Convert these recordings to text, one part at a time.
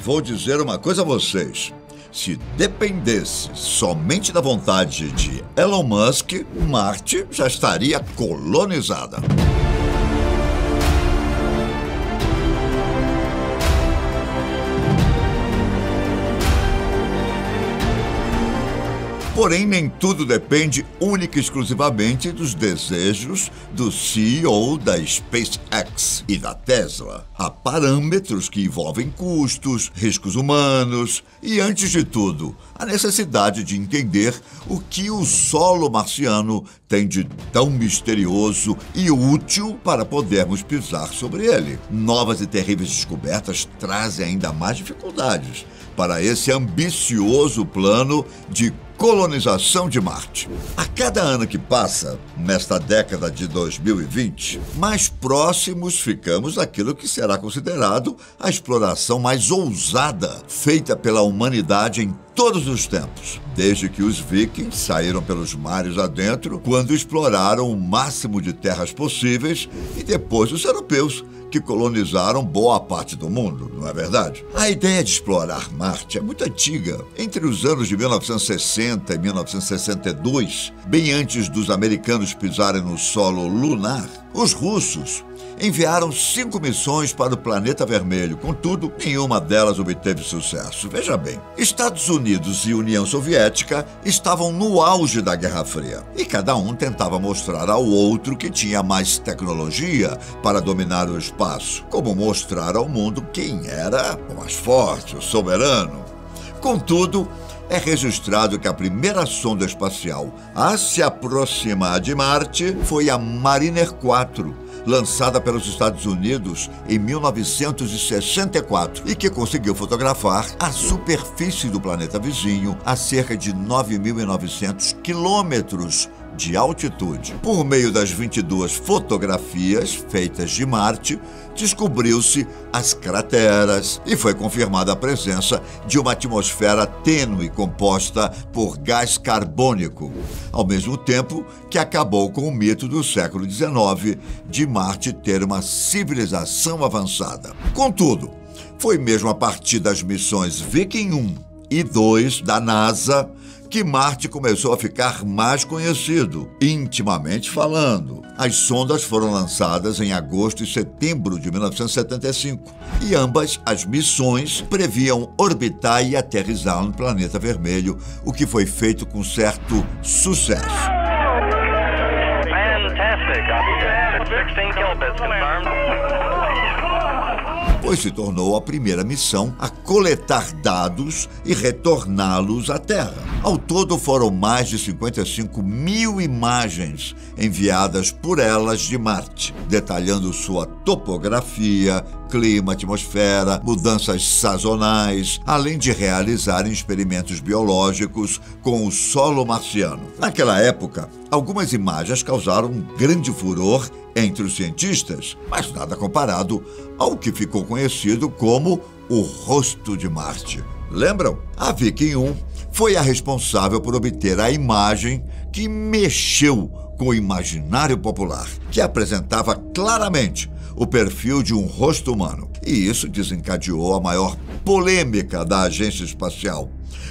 vou dizer uma coisa a vocês. Se dependesse somente da vontade de Elon Musk, Marte já estaria colonizada. Porém, nem tudo depende única e exclusivamente dos desejos do CEO da SpaceX e da Tesla. Há parâmetros que envolvem custos, riscos humanos e, antes de tudo, a necessidade de entender o que o solo marciano tem de tão misterioso e útil para podermos pisar sobre ele. Novas e terríveis descobertas trazem ainda mais dificuldades para esse ambicioso plano de colonização de Marte. A cada ano que passa, nesta década de 2020, mais próximos ficamos daquilo que será considerado a exploração mais ousada feita pela humanidade em todos os tempos, desde que os vikings saíram pelos mares adentro, quando exploraram o máximo de terras possíveis, e depois os europeus, que colonizaram boa parte do mundo, não é verdade? A ideia de explorar Marte é muito antiga. Entre os anos de 1960 e 1962, bem antes dos americanos pisarem no solo lunar, os russos enviaram 5 missões para o planeta vermelho. Contudo, nenhuma delas obteve sucesso. Veja bem, Estados Unidos e União Soviética estavam no auge da Guerra Fria e cada um tentava mostrar ao outro que tinha mais tecnologia para dominar o espaço, como mostrar ao mundo quem era o mais forte, o soberano. Contudo, é registrado que a primeira sonda espacial a se aproximar de Marte foi a Mariner 4, lançada pelos Estados Unidos em 1964 e que conseguiu fotografar a superfície do planeta vizinho a cerca de 9.900 quilômetros de altitude. Por meio das 22 fotografias feitas de Marte, descobriu-se as crateras e foi confirmada a presença de uma atmosfera tênue composta por gás carbônico, ao mesmo tempo que acabou com o mito do século XIX de Marte ter uma civilização avançada. Contudo, foi mesmo a partir das missões Viking 1 e 2 da NASA que Marte começou a ficar mais conhecido, intimamente falando. As sondas foram lançadas em agosto e setembro de 1975 e ambas as missões previam orbitar e aterrissar no planeta vermelho, o que foi feito com certo sucesso. Pois se tornou a primeira missão a coletar dados e retorná-los à Terra. Ao todo foram mais de 55 mil imagens enviadas por elas de Marte, detalhando sua topografia, clima, atmosfera, mudanças sazonais, além de realizarem experimentos biológicos com o solo marciano. Naquela época, algumas imagens causaram um grande furor entre os cientistas, mas nada comparado ao que ficou conhecido como o rosto de Marte. Lembram? A Viking 1 foi a responsável por obter a imagem que mexeu com o imaginário popular, que apresentava claramente o perfil de um rosto humano. E isso desencadeou a maior polêmica da agência espacial,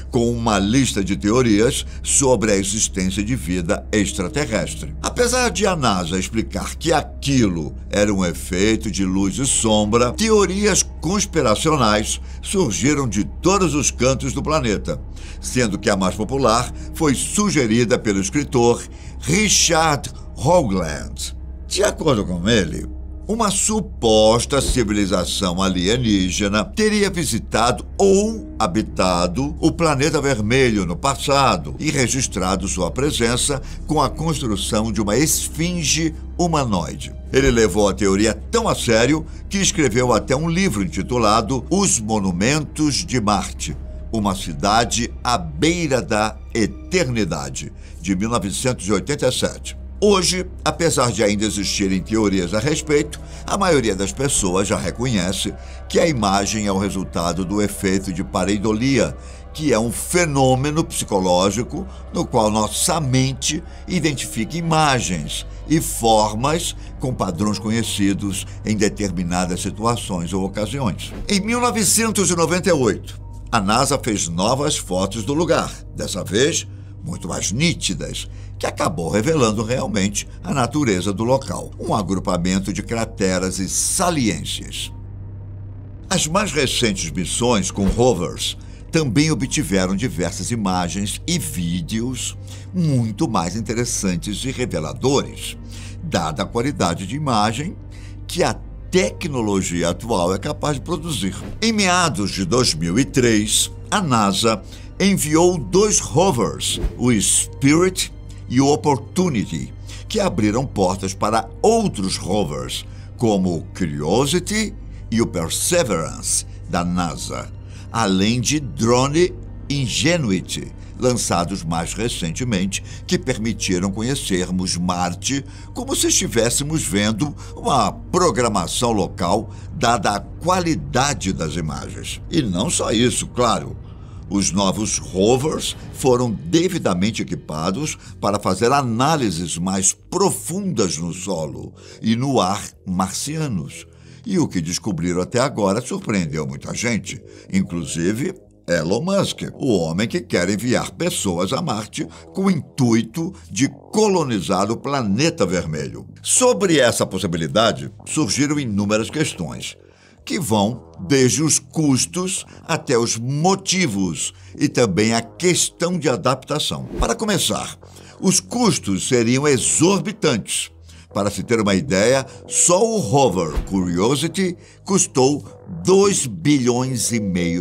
com uma lista de teorias sobre a existência de vida extraterrestre. Apesar de a NASA explicar que aquilo era um efeito de luz e sombra, teorias conspiracionais surgiram de todos os cantos do planeta, sendo que a mais popular foi sugerida pelo escritor Richard Hoagland. De acordo com ele, uma suposta civilização alienígena teria visitado ou habitado o planeta vermelho no passado e registrado sua presença com a construção de uma esfinge humanoide. Ele levou a teoria tão a sério que escreveu até um livro intitulado Os Monumentos de Marte, uma cidade à beira da eternidade, de 1987. Hoje, apesar de ainda existirem teorias a respeito, a maioria das pessoas já reconhece que a imagem é o resultado do efeito de pareidolia, que é um fenômeno psicológico no qual nossa mente identifica imagens e formas com padrões conhecidos em determinadas situações ou ocasiões. Em 1998, a NASA fez novas fotos do lugar, dessa vez muito mais nítidas, que acabou revelando realmente a natureza do local, um agrupamento de crateras e saliências. As mais recentes missões com rovers também obtiveram diversas imagens e vídeos muito mais interessantes e reveladores, dada a qualidade de imagem que a tecnologia atual é capaz de produzir. Em meados de 2003, a NASA enviou 2 rovers, o Spirit e o Opportunity, que abriram portas para outros rovers, como o Curiosity e o Perseverance, da NASA, além de drone Ingenuity, lançados mais recentemente, que permitiram conhecermos Marte como se estivéssemos vendo uma programação local, dada a qualidade das imagens. E não só isso, claro. Os novos rovers foram devidamente equipados para fazer análises mais profundas no solo e no ar marcianos. E o que descobriram até agora surpreendeu muita gente, inclusive Elon Musk, o homem que quer enviar pessoas a Marte com o intuito de colonizar o planeta vermelho. Sobre essa possibilidade, surgiram inúmeras questões, que vão desde os custos até os motivos e também a questão de adaptação. Para começar, os custos seriam exorbitantes. Para se ter uma ideia, só o rover Curiosity custou 2,5 bilhões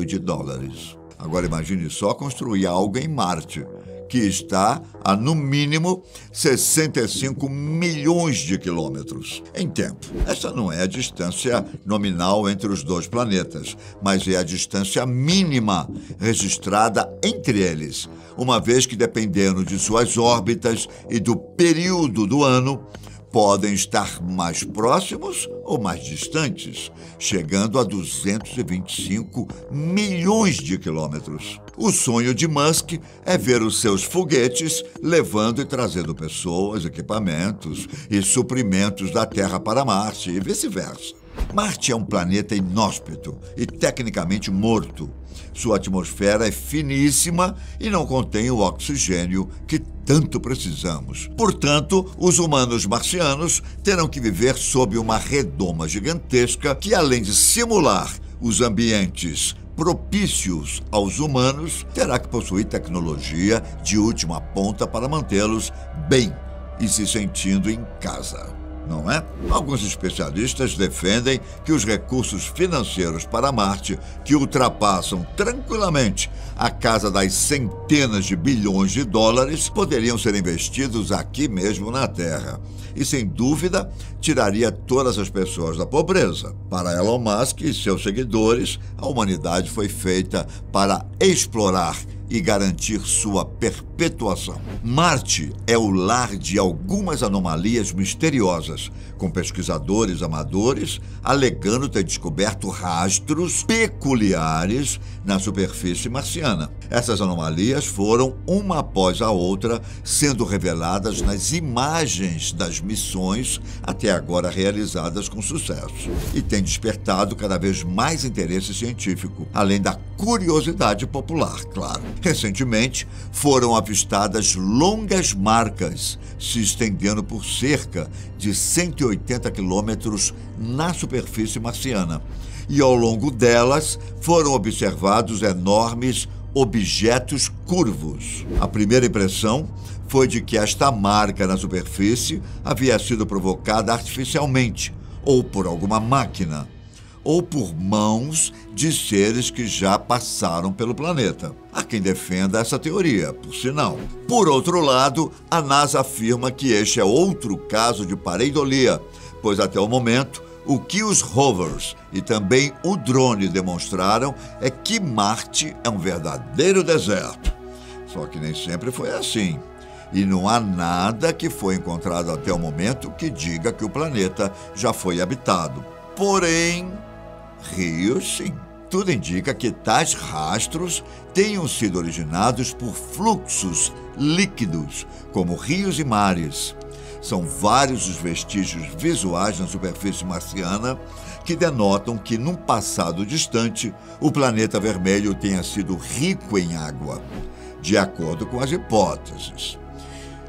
de dólares. Agora imagine só construir algo em Marte, que está a, no mínimo, 65 milhões de quilômetros em tempo. Essa não é a distância nominal entre os 2 planetas, mas é a distância mínima registrada entre eles, uma vez que, dependendo de suas órbitas e do período do ano, podem estar mais próximos ou mais distantes, chegando a 225 milhões de quilômetros. O sonho de Musk é ver os seus foguetes levando e trazendo pessoas, equipamentos e suprimentos da Terra para Marte e vice-versa. Marte é um planeta inóspito e tecnicamente morto. Sua atmosfera é finíssima e não contém o oxigênio que tanto precisamos. Portanto, os humanos marcianos terão que viver sob uma redoma gigantesca que, além de simular os ambientes propícios aos humanos, terá que possuir tecnologia de última ponta para mantê-los bem e se sentindo em casa. Não é? Alguns especialistas defendem que os recursos financeiros para Marte, que ultrapassam tranquilamente a casa das centenas de bilhões de dólares, poderiam ser investidos aqui mesmo na Terra. E, sem dúvida, tiraria todas as pessoas da pobreza. Para Elon Musk e seus seguidores, a humanidade foi feita para explorar e garantir sua perpetuação. Marte é o lar de algumas anomalias misteriosas, com pesquisadores amadores alegando ter descoberto rastros peculiares na superfície marciana. Essas anomalias foram, uma após a outra, sendo reveladas nas imagens das missões até agora realizadas com sucesso, e tem despertado cada vez mais interesse científico, além da curiosidade popular, claro. Recentemente, foram avistadas longas marcas se estendendo por cerca de 180 quilômetros na superfície marciana, e ao longo delas foram observados enormes objetos curvos. A primeira impressão foi de que esta marca na superfície havia sido provocada artificialmente, ou por alguma máquina, ou por mãos de seres que já passaram pelo planeta. Há quem defenda essa teoria, por sinal. Por outro lado, a NASA afirma que este é outro caso de pareidolia, pois até o momento, o que os rovers e também o drone demonstraram é que Marte é um verdadeiro deserto. Só que nem sempre foi assim. E não há nada que foi encontrado até o momento que diga que o planeta já foi habitado. Porém, rios, sim. Tudo indica que tais rastros tenham sido originados por fluxos líquidos, como rios e mares. São vários os vestígios visuais na superfície marciana que denotam que, num passado distante, o planeta vermelho tenha sido rico em água, de acordo com as hipóteses.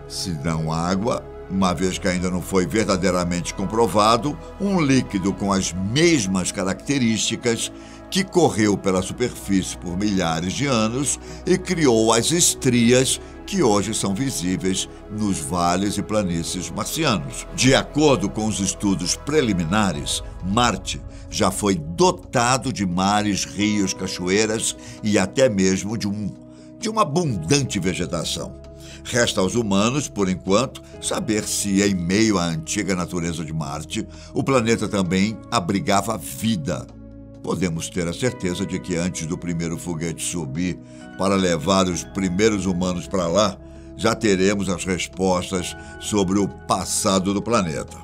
Se não água, uma vez que ainda não foi verdadeiramente comprovado, um líquido com as mesmas características que correu pela superfície por milhares de anos e criou as estrias que hoje são visíveis nos vales e planícies marcianos. De acordo com os estudos preliminares, Marte já foi dotado de mares, rios, cachoeiras e até mesmo de uma abundante vegetação. Resta aos humanos, por enquanto, saber se, em meio à antiga natureza de Marte, o planeta também abrigava vida. Podemos ter a certeza de que antes do primeiro foguete subir para levar os primeiros humanos para lá, já teremos as respostas sobre o passado do planeta.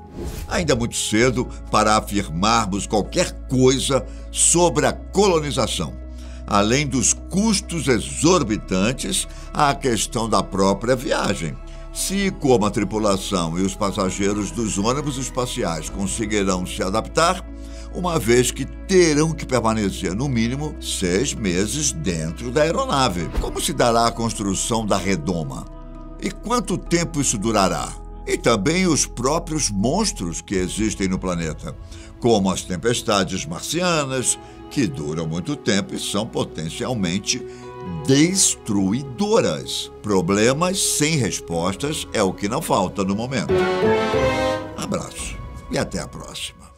Ainda muito cedo para afirmarmos qualquer coisa sobre a colonização. Além dos custos exorbitantes, há a questão da própria viagem. Se, como a tripulação e os passageiros dos ônibus espaciais conseguirão se adaptar, uma vez que terão que permanecer no mínimo 6 meses dentro da aeronave. Como se dará a construção da redoma? E quanto tempo isso durará? E também os próprios monstros que existem no planeta, como as tempestades marcianas, que duram muito tempo e são potencialmente destruidoras. Problemas sem respostas é o que não falta no momento. Abraço e até a próxima.